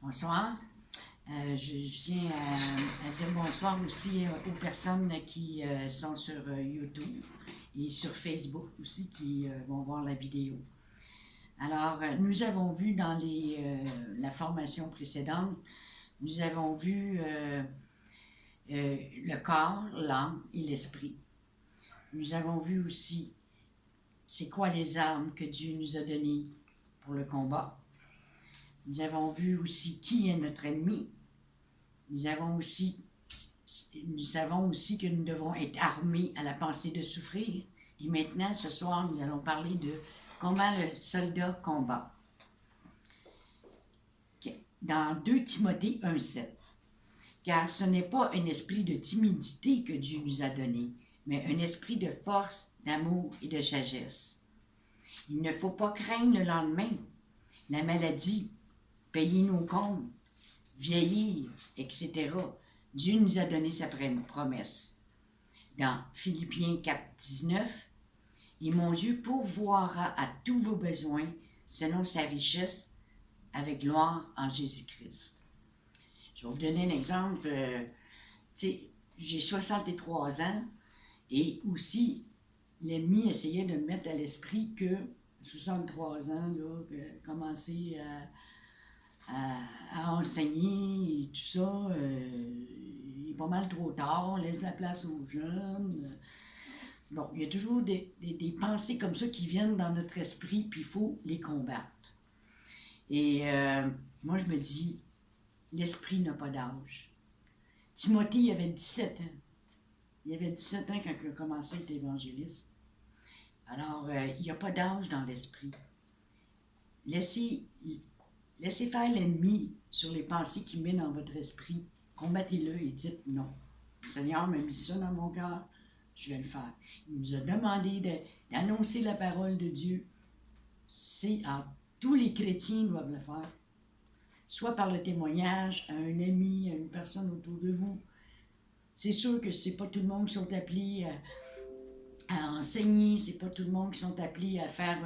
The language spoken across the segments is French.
Bonsoir. Je tiens à dire bonsoir aussi aux personnes qui sont sur YouTube et sur Facebook aussi qui vont voir la vidéo. Alors, nous avons vu dans la formation précédente, nous avons vu le corps, l'âme et l'esprit. Nous avons vu aussi c'est quoi les armes que Dieu nous a données pour le combat. Nous avons vu aussi qui est notre ennemi. Nous savons aussi que nous devons être armés à la pensée de souffrir. Et maintenant, ce soir, nous allons parler de comment le soldat combat. Dans 2 Timothée 1,7. Car ce n'est pas un esprit de timidité que Dieu nous a donné, mais un esprit de force, d'amour et de sagesse. Il ne faut pas craindre le lendemain, la maladie, payer nos comptes, vieillir, etc. Dieu nous a donné sa promesse. Dans Philippiens 4,19, « Et mon Dieu pourvoira à tous vos besoins selon sa richesse avec gloire en Jésus-Christ. » Je vais vous donner un exemple. J'ai 63 ans et aussi, l'ennemi essayait de me mettre à l'esprit que 63 ans, là, commencer à enseigner et tout ça, il est pas mal trop tard, on laisse la place aux jeunes. Bon, il y a toujours des pensées comme ça qui viennent dans notre esprit, puis il faut les combattre. Et moi, je me dis, l'esprit n'a pas d'âge. Timothée, il avait 17 ans. Il avait 17 ans quand il a commencé à être évangéliste. Alors, il n'y a pas d'âge dans l'esprit. Laissez faire l'ennemi sur les pensées qu'il met dans votre esprit. Combattez-le et dites non. Le Seigneur m'a mis ça dans mon cœur, je vais le faire. Il nous a demandé d'annoncer la parole de Dieu. Tous les chrétiens doivent le faire. Soit par le témoignage à un ami, à une personne autour de vous. C'est sûr que c'est pas tout le monde qui sont appelés à enseigner, c'est pas tout le monde qui sont appelés à faire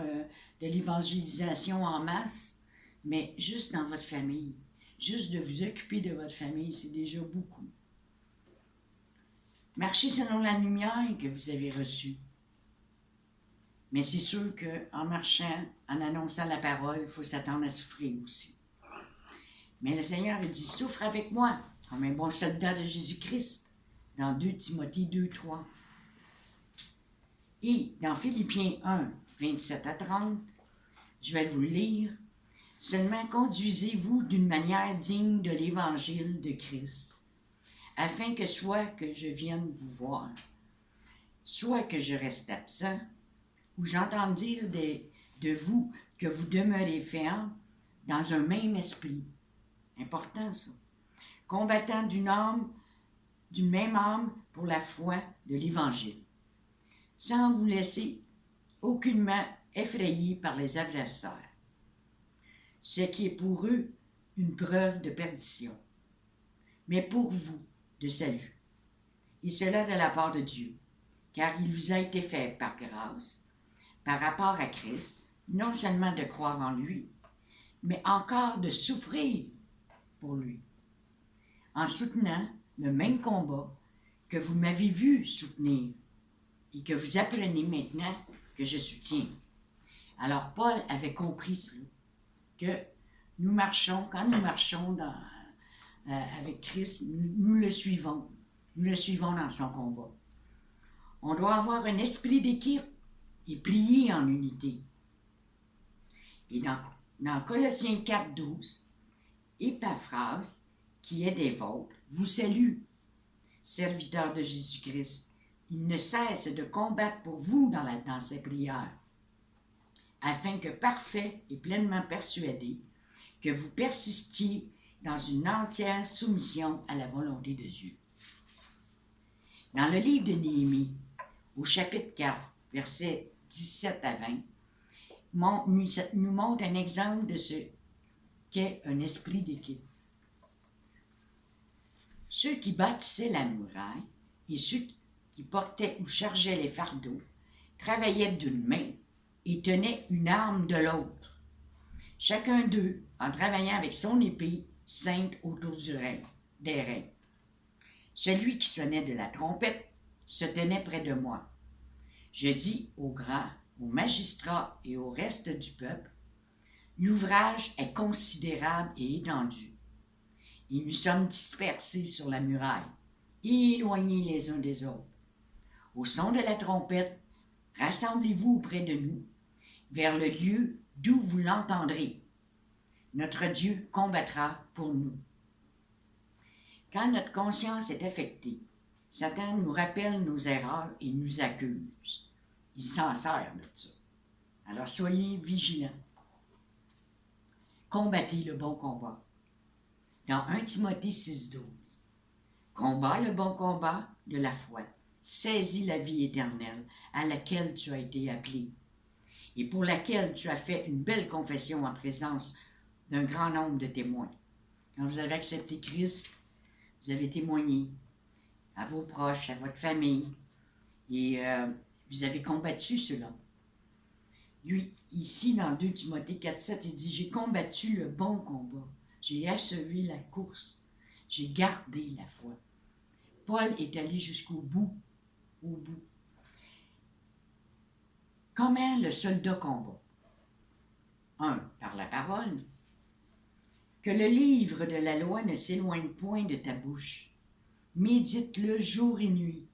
de l'évangélisation en masse, mais juste dans votre famille. Juste de vous occuper de votre famille, c'est déjà beaucoup. Marchez selon la lumière que vous avez reçue. Mais c'est sûr qu'en marchant, en annonçant la parole, il faut s'attendre à souffrir aussi. Mais le Seigneur a dit, souffre avec moi, comme un bon soldat de Jésus-Christ, dans 2 Timothée 2,3. Et dans Philippiens 1, 27 à 30, je vais vous le lire. Seulement conduisez-vous d'une manière digne de l'évangile de Christ, afin que soit que je vienne vous voir, soit que je reste absent, ou j'entende dire de vous que vous demeurez ferme dans un même esprit. Important ça. Combattant d'une même âme pour la foi de l'évangile, sans vous laisser aucunement effrayer par les adversaires, ce qui est pour eux une preuve de perdition, mais pour vous de salut. Et cela de la part de Dieu, car il vous a été fait par grâce, par rapport à Christ, non seulement de croire en lui, mais encore de souffrir pour lui, en soutenant le même combat que vous m'avez vu soutenir et que vous apprenez maintenant que je soutiens. Alors Paul avait compris cela, que nous marchons, quand nous marchons avec Christ, nous le suivons dans son combat. On doit avoir un esprit d'équipe et plier en unité. Et dans Colossiens 4,12, Épaphrase, qui est des vôtres, vous salue, serviteur de Jésus-Christ. Il ne cesse de combattre pour vous dans ses prières, afin que parfait et pleinement persuadé, que vous persistiez dans une entière soumission à la volonté de Dieu. Dans le livre de Néhémie, au chapitre 4, versets 17 à 20, nous montre un exemple de ce qu'est un esprit d'équipe. Ceux qui bâtissaient la muraille et ceux qui portaient ou chargeaient les fardeaux travaillaient d'une main et tenaient une arme de l'autre. Chacun d'eux, en travaillant avec son épée, saintes autour des reins. Celui qui sonnait de la trompette se tenait près de moi. Je dis aux grands, aux magistrats et au reste du peuple, l'ouvrage est considérable et étendu. Et nous sommes dispersés sur la muraille, éloignés les uns des autres. Au son de la trompette, rassemblez-vous près de nous, vers le lieu d'où vous l'entendrez. Notre Dieu combattra pour nous. Quand notre conscience est affectée, Satan nous rappelle nos erreurs et nous accuse. Il s'en sert de ça. Alors soyez vigilants. Combattez le bon combat. Dans 1 Timothée 6,12, combat le bon combat de la foi. Saisis la vie éternelle à laquelle tu as été appelé et pour laquelle tu as fait une belle confession en présence d'un grand nombre de témoins. Quand vous avez accepté Christ, vous avez témoigné à vos proches, à votre famille, et vous avez combattu cela. Lui, ici, dans 2 Timothée 4,7, il dit « J'ai combattu le bon combat, j'ai achevé la course, j'ai gardé la foi. » Paul est allé jusqu'au bout, au bout. Comment le soldat combat? 1. Par la parole. Que le livre de la loi ne s'éloigne point de ta bouche. Médite-le jour et nuit,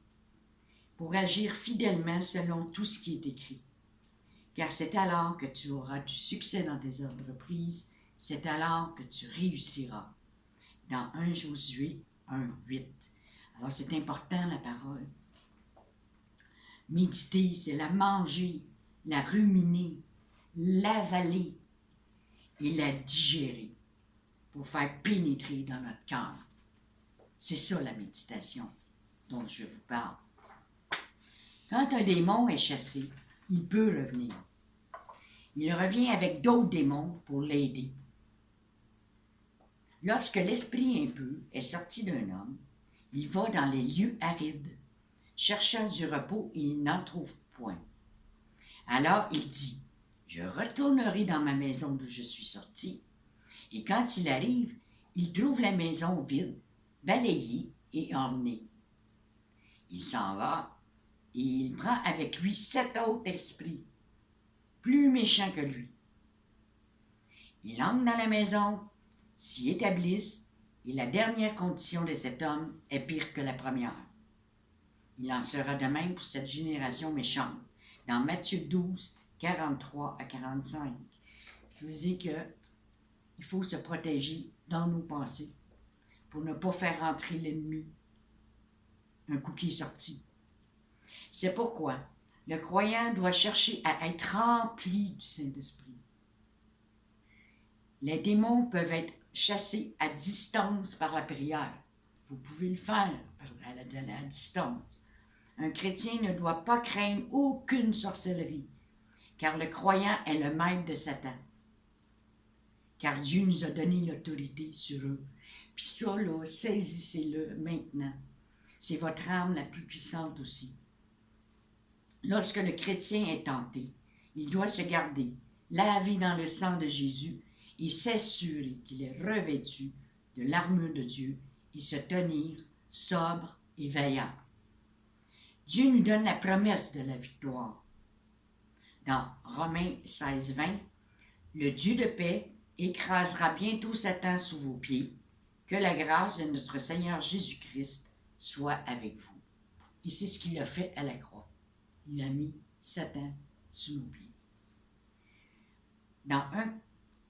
pour agir fidèlement selon tout ce qui est écrit. Car c'est alors que tu auras du succès dans tes entreprises, c'est alors que tu réussiras. Dans 1 Josué 1,8. Alors c'est important la parole. Méditer, c'est la manger, la ruminer, l'avaler et la digérer pour faire pénétrer dans notre cœur. C'est ça la méditation dont je vous parle. Quand un démon est chassé, il peut revenir. Il revient avec d'autres démons pour l'aider. Lorsque l'esprit impur est sorti d'un homme, il va dans les lieux arides, cherchant du repos et il n'en trouve point. Alors il dit, je retournerai dans ma maison d'où je suis sorti. Et quand il arrive, il trouve la maison vide, balayée et ornée. Il s'en va et il prend avec lui 7 autres esprits, plus méchants que lui. Il entre dans la maison, s'y établissent, et la dernière condition de cet homme est pire que la première. Il en sera de même pour cette génération méchante. Dans Matthieu 12, 43 à 45. Ce qui veut dire qu'il faut se protéger dans nos pensées pour ne pas faire rentrer l'ennemi un coup qui est sorti. C'est pourquoi le croyant doit chercher à être rempli du Saint-Esprit. Les démons peuvent être chassés à distance par la prière. Vous pouvez le faire à la distance. Un chrétien ne doit pas craindre aucune sorcellerie, car le croyant est le maître de Satan. Car Dieu nous a donné l'autorité sur eux. Puis ça, là, saisissez-le maintenant. C'est votre arme la plus puissante aussi. Lorsque le chrétien est tenté, il doit se garder, laver dans le sang de Jésus et s'assurer qu'il est revêtu de l'armure de Dieu et se tenir sobre et vaillant. Dieu nous donne la promesse de la victoire. Dans Romains 16, 20, le Dieu de paix écrasera bientôt Satan sous vos pieds. Que la grâce de notre Seigneur Jésus-Christ soit avec vous. Et c'est ce qu'il a fait à la croix. Il a mis Satan sous nos pieds. Dans 1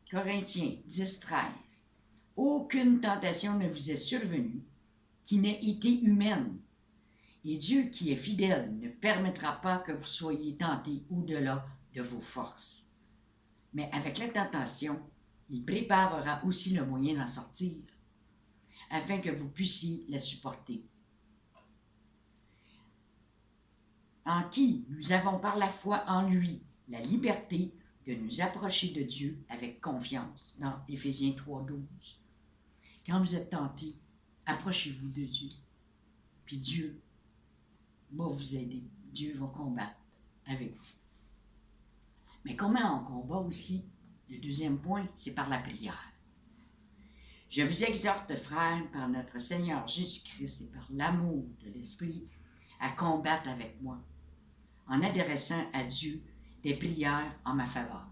Corinthiens 10, 13, aucune tentation ne vous est survenue qui n'ait été humaine. Et Dieu qui est fidèle ne permettra pas que vous soyez tentés au-delà de vos forces. Mais avec la tentation, il préparera aussi le moyen d'en sortir, afin que vous puissiez la supporter. En qui nous avons par la foi en lui la liberté de nous approcher de Dieu avec confiance, dans Éphésiens 3, 12. Quand vous êtes tentés, approchez-vous de Dieu, puis Dieu va vous aider. Dieu va combattre avec vous. Mais comment on combat aussi? Le deuxième point, c'est par la prière. Je vous exhorte, frères, par notre Seigneur Jésus-Christ et par l'amour de l'Esprit, à combattre avec moi, en adressant à Dieu des prières en ma faveur.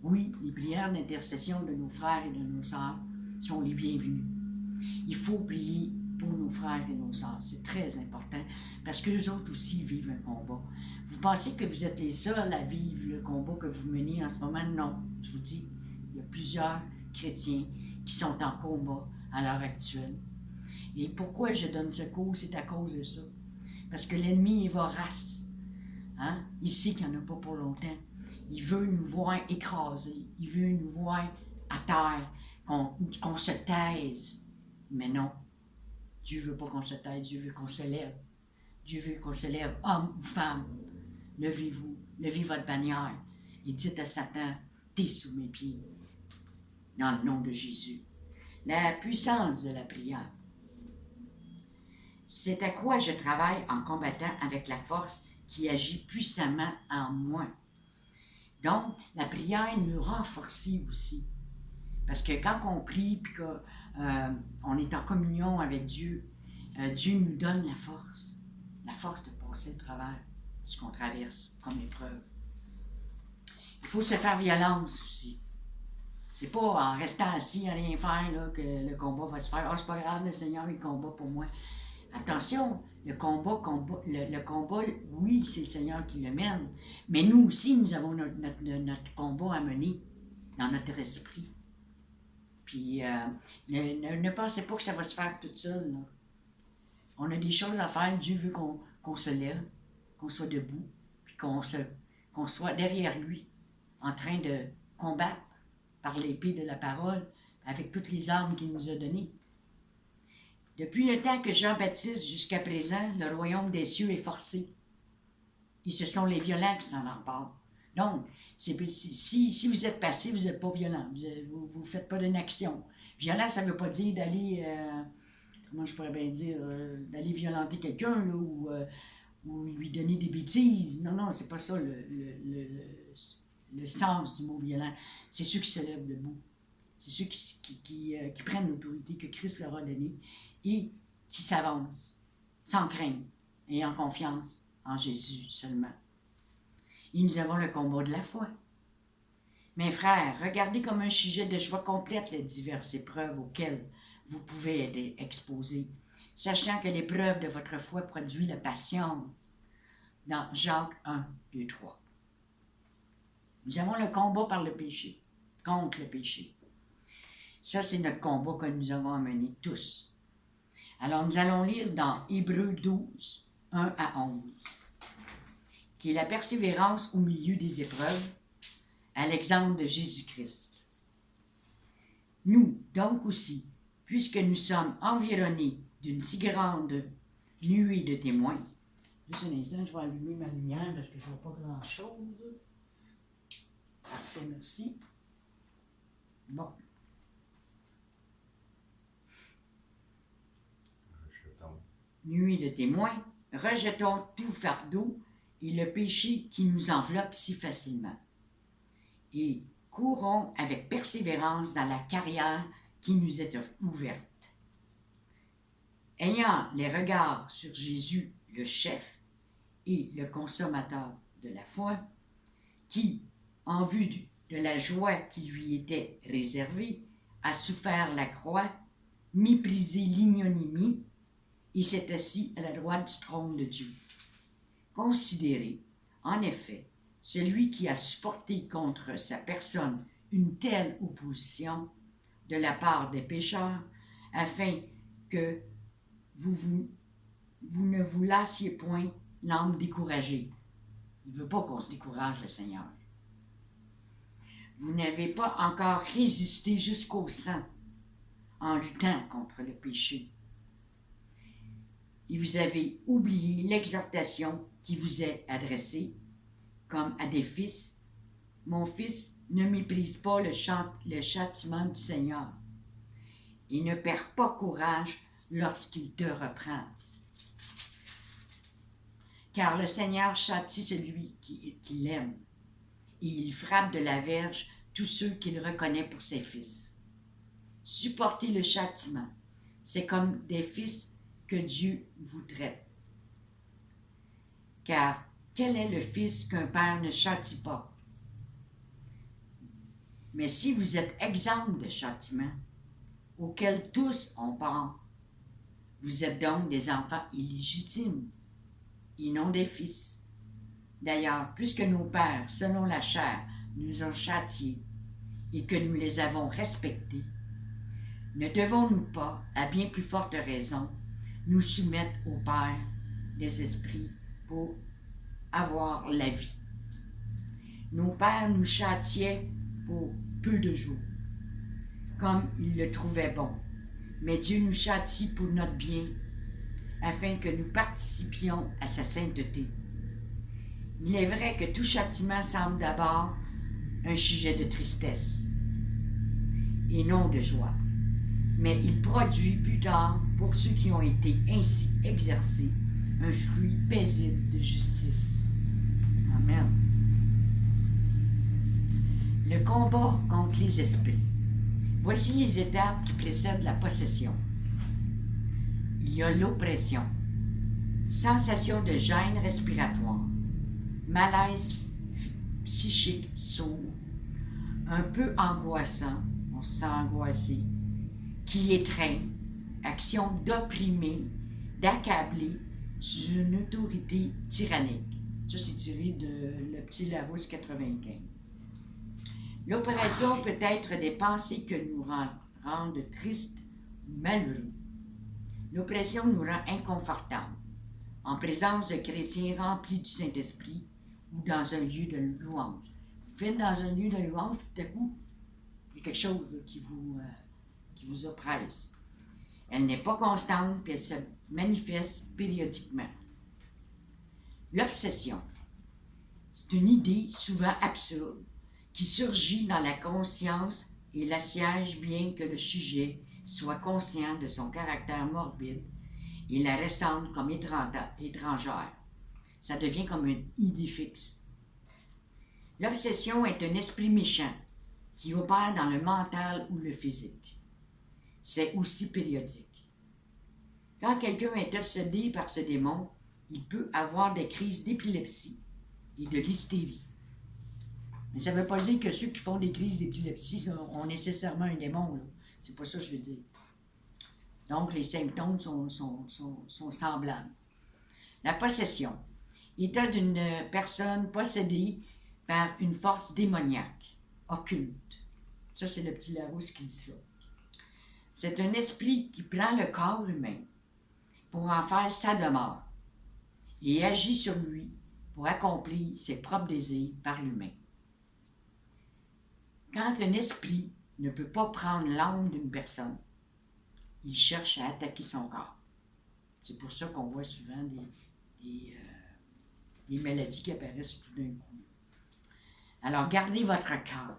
Oui, les prières d'intercession de nos frères et de nos sœurs sont les bienvenues. Il faut prier pour nos frères et nos sœurs. C'est très important parce que les autres aussi vivent un combat. Vous pensez que vous êtes les seuls à vivre le combat que vous menez en ce moment? Non. Je vous dis, il y a plusieurs chrétiens qui sont en combat à l'heure actuelle. Et pourquoi je donne ce cours? C'est à cause de ça. Parce que l'ennemi est vorace. Hein? Il sait qu'il n'y en a pas pour longtemps. Il veut nous voir écrasés. Il veut nous voir à terre, qu'on se taise. Mais non. Dieu ne veut pas qu'on se taise. Dieu veut qu'on se lève. Dieu veut qu'on se lève, homme ou femme. Levez-vous. Levez votre bannière. Et dites à Satan, t'es sous mes pieds. Dans le nom de Jésus. La puissance de la prière. C'est à quoi je travaille en combattant avec la force qui agit puissamment en moi. Donc, la prière nous renforce aussi. Parce que quand on prie et qu'on est en communion avec Dieu, Dieu nous donne la force de passer au travers ce qu'on traverse comme épreuve. Il faut se faire violence aussi. C'est pas en restant assis à rien faire là, que le combat va se faire. « Ah, c'est pas grave, le Seigneur, il combat pour moi. » Attention, le combat, oui, c'est le Seigneur qui le mène, mais nous aussi, nous avons notre combat à mener dans notre esprit. Puis, ne pensez pas que ça va se faire tout seul. Là. On a des choses à faire. Dieu veut qu'on se lève, qu'on soit debout, puis qu'on soit derrière lui, en train de combattre par l'épée de la parole, avec toutes les armes qu'il nous a données. Depuis le temps que Jean-Baptiste jusqu'à présent, le royaume des cieux est forcé. Et ce sont les violents qui s'en emparent. Donc, si vous êtes passif, vous n'êtes pas violent. Vous ne faites pas d'une action. Violent, ça ne veut pas dire d'aller, comment je pourrais bien dire, d'aller violenter quelqu'un là, ou lui donner des bêtises. Non, c'est pas ça le sens du mot violent. C'est ceux qui se lèvent debout. C'est ceux qui prennent l'autorité que Christ leur a donnée et qui s'avancent sans crainte et en confiance en Jésus seulement. Et nous avons le combat de la foi. Mes frères, regardez comme un sujet de joie complète les diverses épreuves auxquelles vous pouvez être exposés, sachant que l'épreuve de votre foi produit la patience. Dans Jacques 1, 2, 3. Nous avons le combat par le péché, contre le péché. Ça, c'est notre combat que nous avons à mener tous. Alors, nous allons lire dans Hébreux 12, 1 à 11, qui est la persévérance au milieu des épreuves, à l'exemple de Jésus-Christ. Nous, donc aussi, puisque nous sommes environnés d'une si grande nuée de témoins, juste un instant, je vais allumer ma lumière parce que je ne vois pas grand-chose. Parfait, merci. Bon. Nuée de témoins, rejetons tout fardeau et le péché qui nous enveloppe si facilement. Et courons avec persévérance dans la carrière qui nous est ouverte. Ayant les regards sur Jésus, le chef et le consommateur de la foi, qui, en vue de la joie qui lui était réservée, a souffert la croix, méprisé l'ignominie, et s'est assis à la droite du trône de Dieu. Considérez, en effet, celui qui a supporté contre sa personne une telle opposition de la part des pécheurs, afin que vous ne vous lassiez point l'âme découragée. Il ne veut pas qu'on se décourage, le Seigneur. Vous n'avez pas encore résisté jusqu'au sang en luttant contre le péché. Et vous avez oublié l'exhortation qui vous est adressée, comme à des fils. Mon fils, ne méprise pas le châtiment du Seigneur et ne perds pas courage lorsqu'il te reprend. Car le Seigneur châtie celui qui l'aime, et il frappe de la verge tous ceux qu'il reconnaît pour ses fils. supporter le châtiment. C'est comme des fils que Dieu vous traite. Car quel est le fils qu'un père ne châtie pas? Mais si vous êtes exempt de châtiment, auquel tous ont part, vous êtes donc des enfants illégitimes, et non des fils. D'ailleurs, puisque nos pères, selon la chair, nous ont châtiés, et que nous les avons respectés, ne devons-nous pas, à bien plus forte raison, nous soumettre au Père des esprits pour avoir la vie? Nos pères nous châtiaient pour peu de jours, comme ils le trouvaient bon. Mais Dieu nous châtie pour notre bien, afin que nous participions à sa sainteté. Il est vrai que tout châtiment semble d'abord un sujet de tristesse et non de joie, mais il produit plus tard, pour ceux qui ont été ainsi exercés, un fruit paisible de justice. Amen. Le combat contre les esprits. Voici les étapes qui précèdent la possession. Il y a l'oppression, sensation de gêne respiratoire, malaise psychique sourd, un peu angoissant, on se sent angoissé, qui étreint, action d'opprimer, d'accabler sous une autorité tyrannique. Ça, c'est tiré de Le Petit Larousse 95. L'oppression peut être des pensées que nous rendent tristes ou malheureux. L'oppression nous rend inconfortables, en présence de chrétiens remplis du Saint-Esprit ou dans un lieu de louange. Vous faites dans un lieu de louange, tout à coup, il y a quelque chose là, qui vous oppresse. Elle n'est pas constante, puis elle se manifeste périodiquement. L'obsession, c'est une idée souvent absurde qui surgit dans la conscience et l'assiège bien que le sujet soit conscient de son caractère morbide et la ressente comme étrangère. Ça devient comme une idée fixe. L'obsession est un esprit méchant qui opère dans le mental ou le physique. C'est aussi périodique. Quand quelqu'un est obsédé par ce démon, il peut avoir des crises d'épilepsie et de l'hystérie. Mais ça ne veut pas dire que ceux qui font des crises d'épilepsie ont nécessairement un démon. Là. C'est pas ça que je veux dire. Donc, les symptômes sont semblables. La possession. État d'une personne possédée par une force démoniaque, occulte. Ça, c'est Le Petit Larousse qui dit ça. C'est un esprit qui prend le corps humain pour en faire sa demeure et agit sur lui pour accomplir ses propres désirs par l'humain. Quand un esprit ne peut pas prendre l'âme d'une personne, il cherche à attaquer son corps. C'est pour ça qu'on voit souvent des maladies qui apparaissent tout d'un coup. Alors, gardez votre cœur.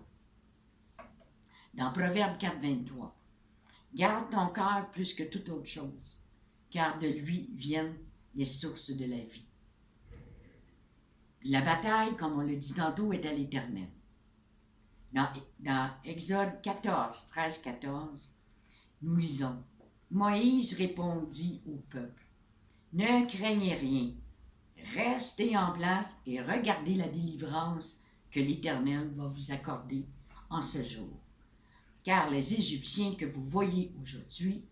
Dans Proverbe 4, 23, garde ton cœur plus que toute autre chose, car de lui viennent les sources de la vie. La bataille, comme on le dit tantôt, est à l'Éternel. Dans Exode 14, 13, 14, nous lisons: Moïse répondit au peuple: Ne craignez rien, restez en place et regardez la délivrance que l'Éternel va vous accorder en ce jour. Car les Égyptiens que vous voyez aujourd'hui,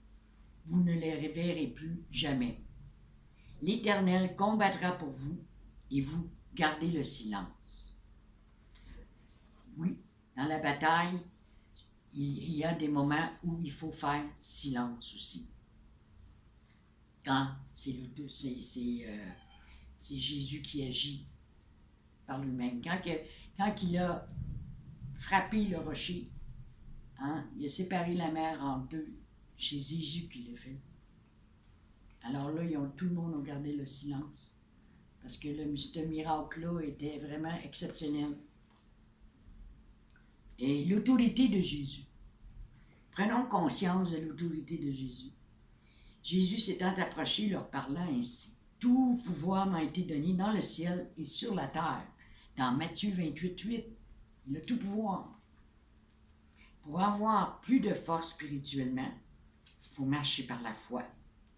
vous ne les reverrez plus jamais. L'Éternel combattra pour vous et vous gardez le silence. Oui, dans la bataille, il y a des moments où il faut faire silence aussi. Quand c'est Jésus qui agit par lui-même. Quand il a frappé le rocher, il a séparé la mer en deux. C'est Jésus qui l'a fait. Alors là, tout le monde a gardé le silence. Parce que ce miracle-là était vraiment exceptionnel. Et l'autorité de Jésus. Prenons conscience de l'autorité de Jésus. Jésus s'étant approché, leur parlant ainsi: Tout pouvoir m'a été donné dans le ciel et sur la terre. Dans Matthieu 28, 8, il a tout pouvoir. Pour avoir plus de force spirituellement, il faut marcher par la foi.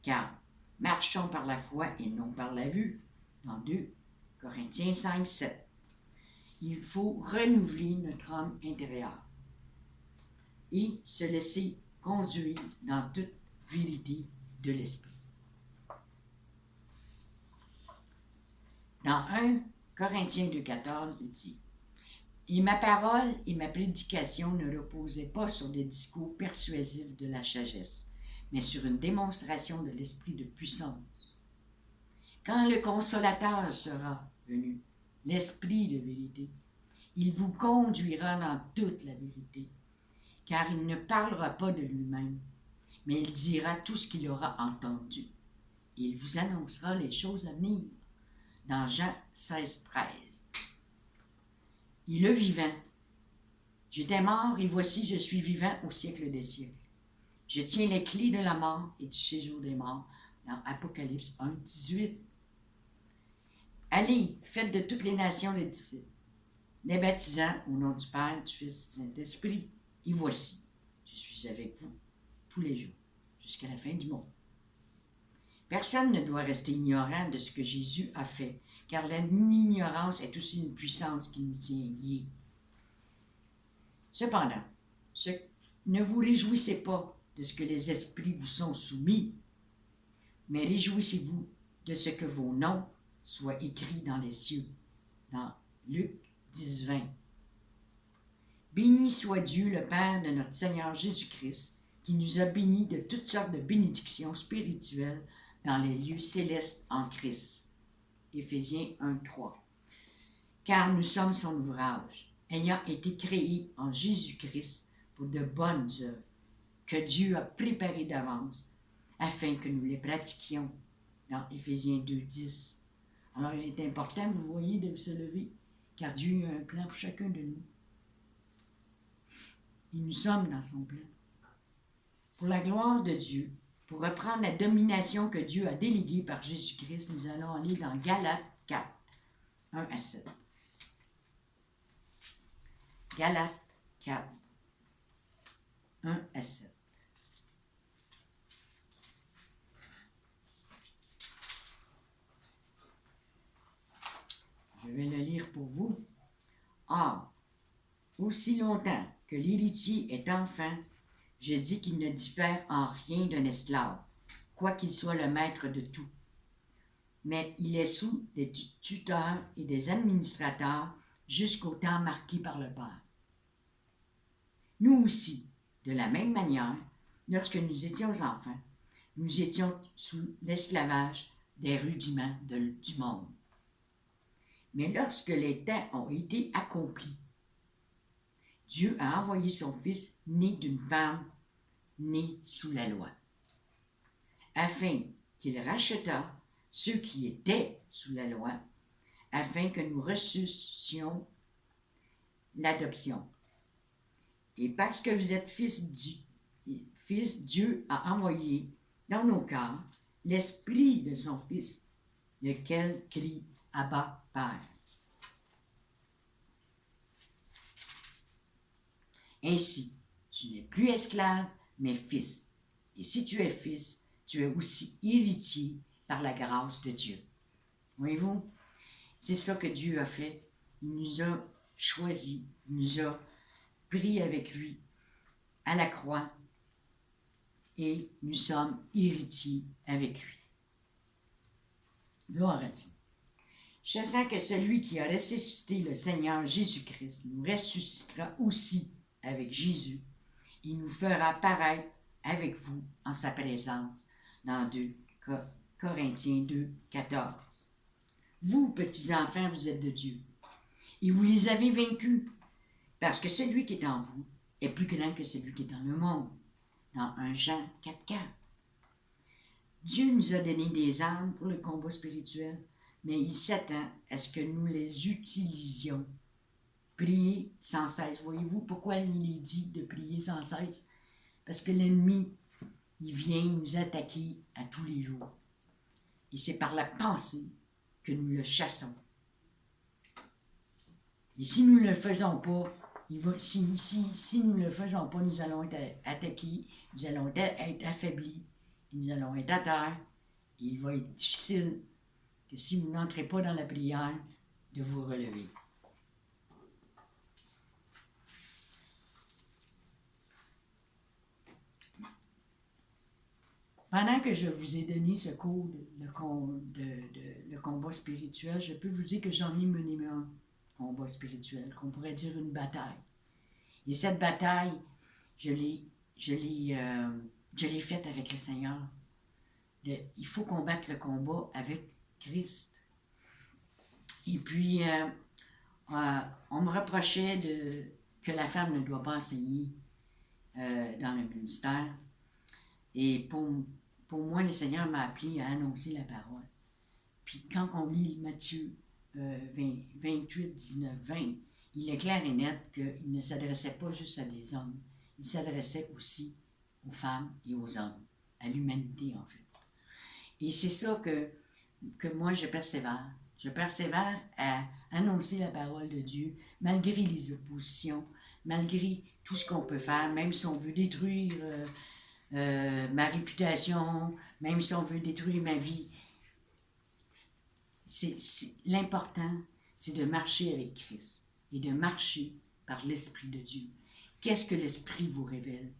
Car marchons par la foi et non par la vue. Dans 2 Corinthiens 5, 7. Il faut renouveler notre homme intérieur et se laisser conduire dans toute vérité de l'esprit. Dans 1 Corinthiens 2,14, il dit « Et ma parole et ma prédication ne reposaient pas sur des discours persuasifs de la sagesse, mais sur une démonstration de l'esprit de puissance. Quand le Consolateur sera venu, l'Esprit de vérité, il vous conduira dans toute la vérité, car il ne parlera pas de lui-même, mais il dira tout ce qu'il aura entendu, et il vous annoncera les choses à venir. » Dans Jean 16, 13. Il est vivant. J'étais mort, et voici, je suis vivant au siècle des siècles. Je tiens les clés de la mort et du séjour des morts, dans Apocalypse 1, 18. Allez, faites de toutes les nations des disciples, les baptisant au nom du Père, du Fils et du Saint-Esprit. Et voici, je suis avec vous tous les jours, jusqu'à la fin du monde. Personne ne doit rester ignorant de ce que Jésus a fait, car l'ignorance est aussi une puissance qui nous tient liés. Cependant, ne vous réjouissez pas de ce que les esprits vous sont soumis, mais réjouissez-vous de ce que vos noms soient écrits dans les cieux. Dans Luc 10, 20. Béni soit Dieu, le Père de notre Seigneur Jésus-Christ, qui nous a bénis de toutes sortes de bénédictions spirituelles dans les lieux célestes en Christ. Éphésiens 1, 3. Car nous sommes son ouvrage, ayant été créés en Jésus-Christ pour de bonnes œuvres, que Dieu a préparées d'avance, afin que nous les pratiquions. Dans Éphésiens 2, 10. Alors il est important, vous voyez, de se lever, car Dieu a un plan pour chacun de nous. Et nous sommes dans son plan. Pour la gloire de Dieu, pour reprendre la domination que Dieu a déléguée par Jésus-Christ, nous allons aller dans Galates 4, 1 à 7. Galates 4, 1 à 7. Je vais le lire pour vous. Or, aussi longtemps que l'héritier est enfant, je dis qu'il ne diffère en rien d'un esclave, quoiqu'il soit le maître de tout. Mais il est sous des tuteurs et des administrateurs jusqu'au temps marqué par le Père. Nous aussi, de la même manière, lorsque nous étions enfants, nous étions sous l'esclavage des rudiments du monde. Mais lorsque les temps ont été accomplis, Dieu a envoyé son Fils né d'une femme, né sous la loi, afin qu'il rachetât ceux qui étaient sous la loi, afin que nous reçussions l'adoption. Et parce que vous êtes fils, Dieu a envoyé dans nos cœurs l'esprit de son Fils, lequel crie « Abba, Père ». Ainsi, tu n'es plus esclave, mais fils. Et si tu es fils, tu es aussi héritier par la grâce de Dieu. Voyez-vous, c'est ça que Dieu a fait. Il nous a choisis, il nous a pris avec lui à la croix et nous sommes héritiers avec lui. Gloire à Dieu. Je sens que celui qui a ressuscité le Seigneur Jésus-Christ nous ressuscitera aussi avec Jésus. Il nous fera paraître avec vous en sa présence dans 2 Corinthiens 2, 14. Vous, petits enfants, vous êtes de Dieu et vous les avez vaincus parce que celui qui est en vous est plus grand que celui qui est dans le monde. Dans 1 Jean 4, 4. Dieu nous a donné des armes pour le combat spirituel, mais il s'attend à ce que nous les utilisions. Priez sans cesse. Voyez-vous pourquoi il est dit de prier sans cesse? Parce que l'ennemi, il vient nous attaquer à tous les jours. Et c'est par la pensée que nous le chassons. Et si nous ne le faisons pas, si nous ne le faisons pas, nous allons être attaqués, nous allons être affaiblis, nous allons être à terre. Et il va être difficile que si vous n'entrez pas dans la prière, de vous relever. Pendant que je vous ai donné ce cours, le combat spirituel, je peux vous dire que j'en ai mené un combat spirituel, qu'on pourrait dire une bataille. Et cette bataille, je l'ai faite avec le Seigneur. Il faut combattre le combat avec Christ. Et puis, on me reprochait que la femme ne doit pas enseigner dans le ministère. Et pour moi, le Seigneur m'a appelé à annoncer la parole. Puis quand on lit Matthieu 28, 19, 20, il est clair et net qu'il ne s'adressait pas juste à des hommes, il s'adressait aussi aux femmes et aux hommes, à l'humanité en fait. Et c'est ça que moi je persévère. Je persévère à annoncer la parole de Dieu, malgré les oppositions, malgré tout ce qu'on peut faire, même si on veut détruire ma réputation, même si on veut détruire ma vie. L'important, c'est de marcher avec Christ et de marcher par l'Esprit de Dieu. Qu'est-ce que l'Esprit vous révèle?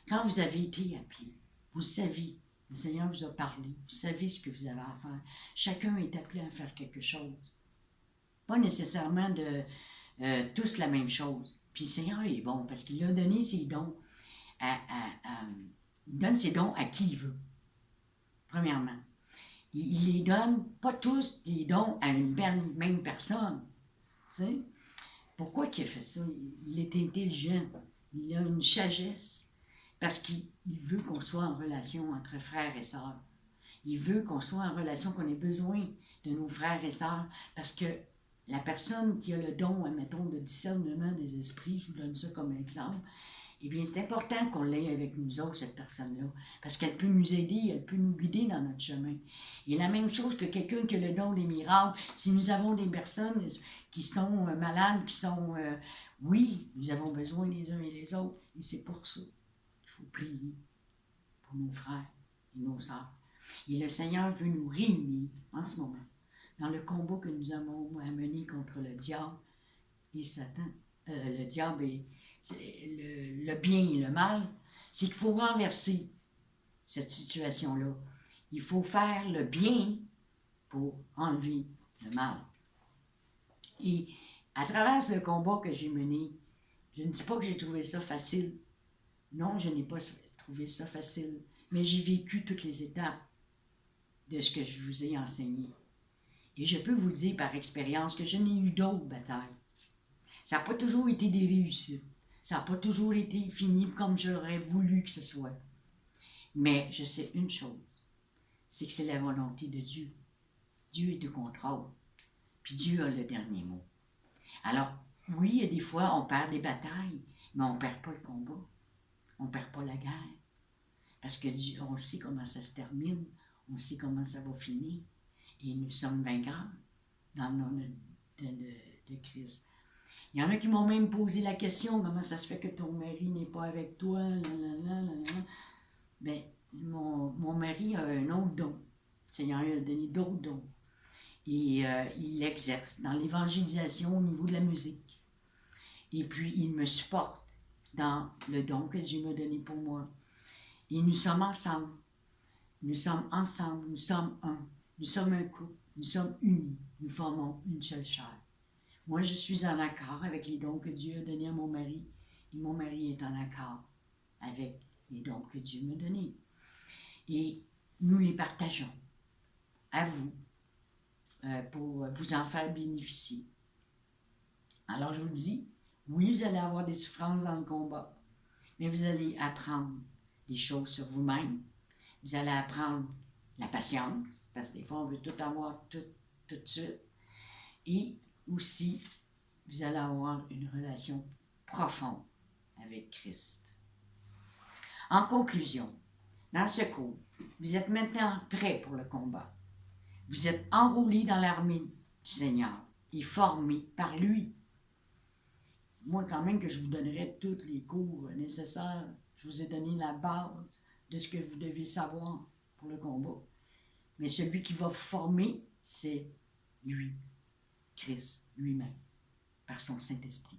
Quand vous avez été appelé, vous savez, le Seigneur vous a parlé, vous savez ce que vous avez à faire. Chacun est appelé à faire quelque chose. Pas nécessairement de tous la même chose. Puis le Seigneur est bon parce qu'il a donné ses dons il donne ses dons à qui il veut. Premièrement. Il les donne, pas tous les dons à une même personne. Tu sais? Pourquoi il a fait ça? Il est intelligent. Il a une sagesse. Parce qu'il veut qu'on soit en relation entre frères et sœurs. Il veut qu'on soit en relation, qu'on ait besoin de nos frères et sœurs. Parce que la personne qui a le don, admettons, de discernement des esprits, je vous donne ça comme exemple, eh bien, c'est important qu'on l'ait avec nous autres, cette personne-là, parce qu'elle peut nous aider, elle peut nous guider dans notre chemin. Et la même chose que quelqu'un qui a le don des miracles, si nous avons des personnes qui sont malades, qui sont... oui, nous avons besoin les uns et les autres, et c'est pour ça qu'il faut prier pour nos frères et nos sœurs. Et le Seigneur veut nous réunir en ce moment, dans le combat que nous avons à mener contre le diable et Satan. Le diable et le bien et le mal, c'est qu'il faut renverser cette situation-là. Il faut faire le bien pour enlever le mal. Et à travers le combat que j'ai mené, je ne dis pas que j'ai trouvé ça facile. Non, je n'ai pas trouvé ça facile. Mais j'ai vécu toutes les étapes de ce que je vous ai enseigné. Et je peux vous dire par expérience que je n'ai eu d'autres batailles. Ça n'a pas toujours été des réussites. Ça n'a pas toujours été fini comme j'aurais voulu que ce soit. Mais je sais une chose, c'est que c'est la volonté de Dieu. Dieu est de contrôle. Puis Dieu a le dernier mot. Alors, oui, il y a des fois, on perd des batailles, mais on ne perd pas le combat. On ne perd pas la guerre. Parce que Dieu, on sait comment ça se termine. On sait comment ça va finir. Et nous sommes vainqueurs dans le nom de Christ. Il y en a qui m'ont même posé la question, comment ça se fait que ton mari n'est pas avec toi, Bien, mon mari a un autre don. Le Seigneur lui a donné d'autres dons. Et il l'exerce dans l'évangélisation au niveau de la musique. Et puis, il me supporte dans le don que Dieu m'a donné pour moi. Et nous sommes ensemble. Nous sommes ensemble, nous sommes un. Nous sommes un couple, nous sommes unis. Nous formons une seule chair. Moi, je suis en accord avec les dons que Dieu a donnés à mon mari. Et mon mari est en accord avec les dons que Dieu m'a donnés. Et nous les partageons à vous pour vous en faire bénéficier. Alors, je vous dis, oui, vous allez avoir des souffrances dans le combat, mais vous allez apprendre des choses sur vous-même. Vous allez apprendre la patience, parce que des fois, on veut tout avoir tout de suite. Et aussi, vous allez avoir une relation profonde avec Christ. En conclusion, dans ce cours, vous êtes maintenant prêts pour le combat. Vous êtes enrôlés dans l'armée du Seigneur et formés par lui. moi, quand même, que je vous donnerai tous les cours nécessaires. Je vous ai donné la base de ce que vous devez savoir pour le combat. Mais celui qui va vous former, c'est lui, Christ lui-même, par son Saint-Esprit.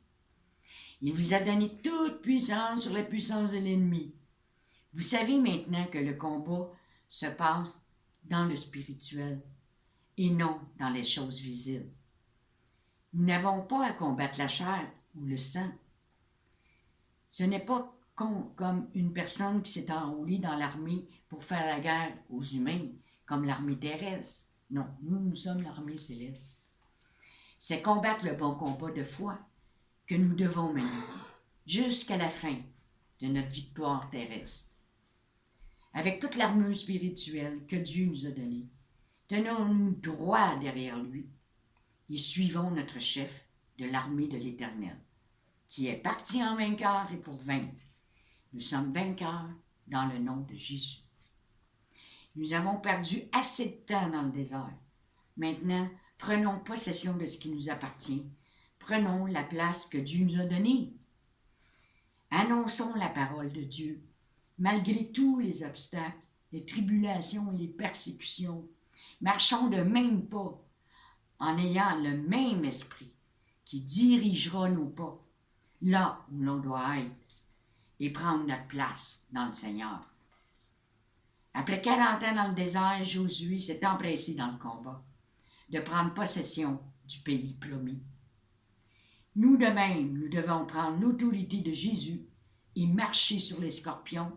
Il vous a donné toute puissance sur la puissance de l'ennemi. Vous savez maintenant que le combat se passe dans le spirituel et non dans les choses visibles. Nous n'avons pas à combattre la chair ou le sang. Ce n'est pas comme une personne qui s'est enrôlée dans l'armée pour faire la guerre aux humains, comme l'armée terrestre. Non, nous sommes l'armée céleste. C'est combattre le bon combat de foi que nous devons mener jusqu'à la fin de notre victoire terrestre. Avec toute l'armure spirituelle que Dieu nous a donnée, tenons-nous droit derrière lui et suivons notre chef de l'armée de l'Éternel, qui est parti en vainqueur et pour vaincre. Nous sommes vainqueurs dans le nom de Jésus. Nous avons perdu assez de temps dans le désert. Maintenant, prenons possession de ce qui nous appartient. Prenons la place que Dieu nous a donnée. Annonçons la parole de Dieu, malgré tous les obstacles, les tribulations et les persécutions. Marchons de même pas, en ayant le même esprit qui dirigera nos pas là où l'on doit être et prendre notre place dans le Seigneur. Après 40 ans dans le désert, Josué s'est empressé dans le combat de prendre possession du pays promis. Nous de même, nous devons prendre l'autorité de Jésus et marcher sur les scorpions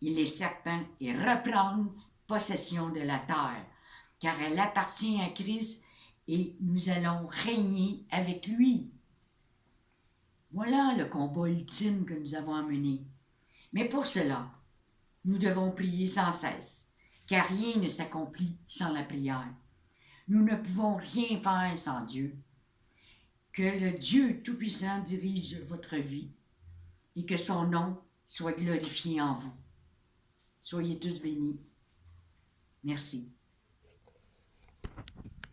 et les serpents et reprendre possession de la terre, car elle appartient à Christ et nous allons régner avec lui. Voilà le combat ultime que nous avons à mener. Mais pour cela, nous devons prier sans cesse, car rien ne s'accomplit sans la prière. Nous ne pouvons rien faire sans Dieu. Que le Dieu Tout-Puissant dirige votre vie et que son nom soit glorifié en vous. Soyez tous bénis. Merci.